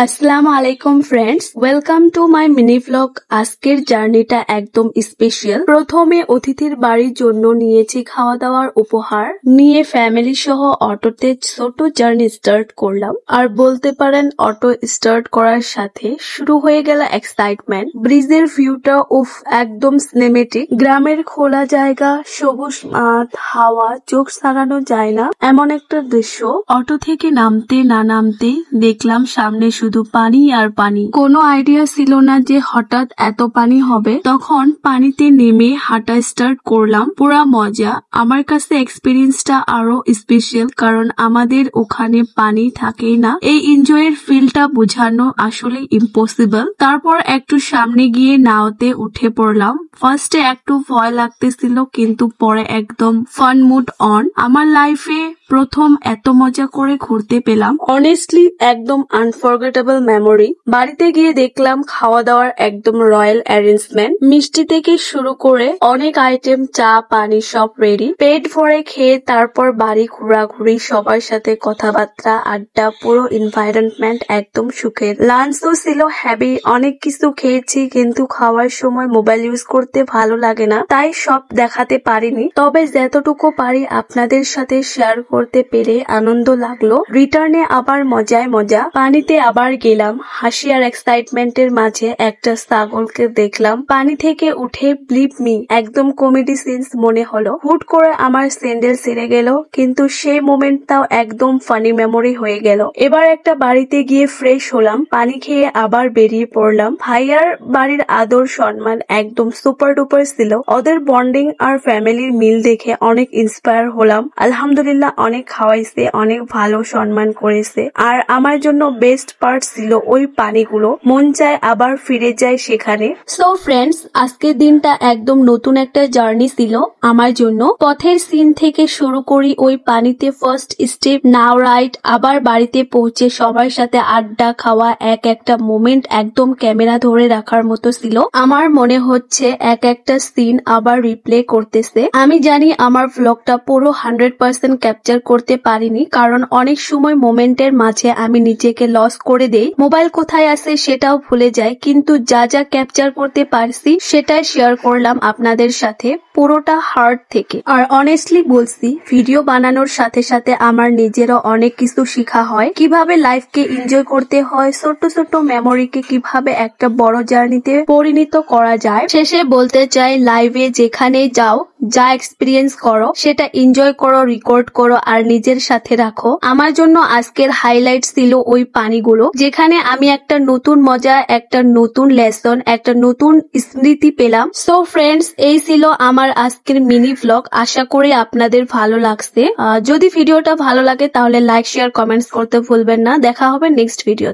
আসসালামু আলাইকুম friends, welcome to my mini vlog. আজকের জার্নিটা একদম স্পেশাল। প্রথমে অতিথির বাড়ির জন্য নিয়েছি খাওয়া দাওয়ার উপহার, নিয়ে ফ্যামিলি সহ অটোতে ছোট জার্নি স্টার্ট করলাম। আর বলতে পারেন অটো স্টার্ট করার সাথে শুরু হয়ে গেল এক্সাইটমেন্ট। ব্রিজের ভিউটা একদম সিনেমেটিক। গ্রামের খোলা জায়গা, সবুজ মাঠ, হাওয়া চোখ সারানো যায় না এমন একটা দৃশ্য। অটো থেকে নামতে না নামতে দেখলাম সামনে শুধু পানি আর পানি। কোনো আইডিয়া ছিল না যে হঠাৎ এত পানি হবে। তখন পানিতে নেমে হাঁটা স্টার্ট করলাম। পুরা মজা। আমার কাছে এক্সপিরিয়েন্সটা আরো স্পেশাল, কারণ আমাদের ওখানে পানি থাকেই না। এই এনজয়ের ফিলটা বোঝানো আসলে ইম্পসিবল। তারপর একটু সামনে গিয়ে নাওতে উঠে পড়লাম। ফার্স্টে একটু ভয় লাগতেছিল, কিন্তু পরে একদম ফান মুড অন। আমার লাইফে প্রথম এত মজা করে ঘুরতে পেলাম। অনেস্টলি একদম আনফরগেটেবল মেমোরি। বাড়িতে গিয়ে দেখলাম খাওয়া দাওয়ার একদম রয়্যাল অ্যারেঞ্জমেন্ট। মিষ্টি থেকে শুরু করে অনেক আইটেম, চা পানি সব রেডি। পেট ভরে খেয়ে তারপর বাড়ি ঘোরাঘুরি, সবার সাথে কথাবার্তা, আড্ডা, পুরো এনভায়রনমেন্ট একদম সুখের। লাঞ্চও ছিল হ্যাভি। অনেক কিছু খেয়েছি, কিন্তু খাওয়ার সময় মোবাইল ইউজ করতে ভালো লাগে না, তাই সব দেখাতে পারিনি। তবে যতটুকু পারি আপনাদের সাথে শেয়ার করতে পেরে আনন্দ লাগলো। রিটার্নে আবার মজায় মজা। পানিতে আবার গেলাম। হাসি আর এক্সাইটমেন্টের মাঝে একটা ছাগলকে দেখলাম। পানি থেকে উঠে বিলিভ মি একদম কমেডি সিনস মনে হলো। হুট করে আমার স্যান্ডেল ছিঁড়ে গেল, কিন্তু সেই মোমেন্টটাও একদম ফানি মেমোরি হয়ে গেল। এবার একটা বাড়িতে গিয়ে ফ্রেশ হলাম, পানি খেয়ে আবার বেরিয়ে পড়লাম। ভাইয়ার বাড়ির আদর সম্মান একদম সুপার ডুপার ছিল। ওদের বন্ডিং আর ফ্যামিলির মিল দেখে অনেক ইন্সপায়ার হলাম। আলহামদুলিল্লাহ, অনেক খাওয়াইছে, অনেক ভালো সম্মান করেছে। আর আমার জন্য বেস্ট পার্ট ছিল ওই পানিগুলো। মন চায় আবার ফিরে যায় সেখানে। সো ফ্রেন্ডস, আজকের দিনটা একদম নতুন একটা জার্নি ছিল আমার জন্য। পথের সিন থেকে শুরু করি ওই পানিতে ফার্স্ট স্টেপ, নাও রাইড, আবার বাড়িতে পৌঁছে সবার সাথে আড্ডা খাওয়া, এক একটা মোমেন্ট একদম ক্যামেরা ধরে রাখার মতো ছিল। আমার মনে হচ্ছে এক একটা সিন আবার রিপ্লে করতেছে। আমি জানি আমার ভ্লগটা পুরো 100% ক্যাপচার করতে পারিনি, কারণ অনেক সময় মোমেন্টের মাঝে আমি নিজেকে লস করে দেই। মোবাইল কোথায় আছে সেটাও ভুলে যাই, কিন্তু যা যা ক্যাপচার করতে পারছি সেটাই শেয়ার করলাম আপনাদের সাথে, পুরোটা হার্ট থেকে। আর অনেস্টলি বলছি, ভিডিও বানানোর সাথে সাথে আমার নিজেরও অনেক কিছু শেখা হয়। কিভাবে লাইফকে এনজয় করতে হয়, ছোট্ট ছোট্ট মেমোরিকে কিভাবে একটা বড় জার্নিতে পরিণত করা যায়। শেষে বলতে চাই, লাইভে যেখানে যাও, যা এক্সপিরিয়েন্স করো সেটা এনজয় করো, রেকর্ড করো আর নিজের সাথে রাখো। আমার জন্য আজকের হাইলাইট ছিল ওই পানিগুলো, যেখানে আমি একটা নতুন মজা, একটা নতুন লেসন, একটা নতুন স্মৃতি পেলাম। সো ফ্রেন্ডস, এই ছিল আমার আজকের মিনি ভ্লগ। আশা করি আপনাদের ভালো লাগছে। যদি ভিডিওটা ভালো লাগে তাহলে লাইক শেয়ার কমেন্টস করতে ভুলবেন না। দেখা হবে নেক্সট ভিডিও।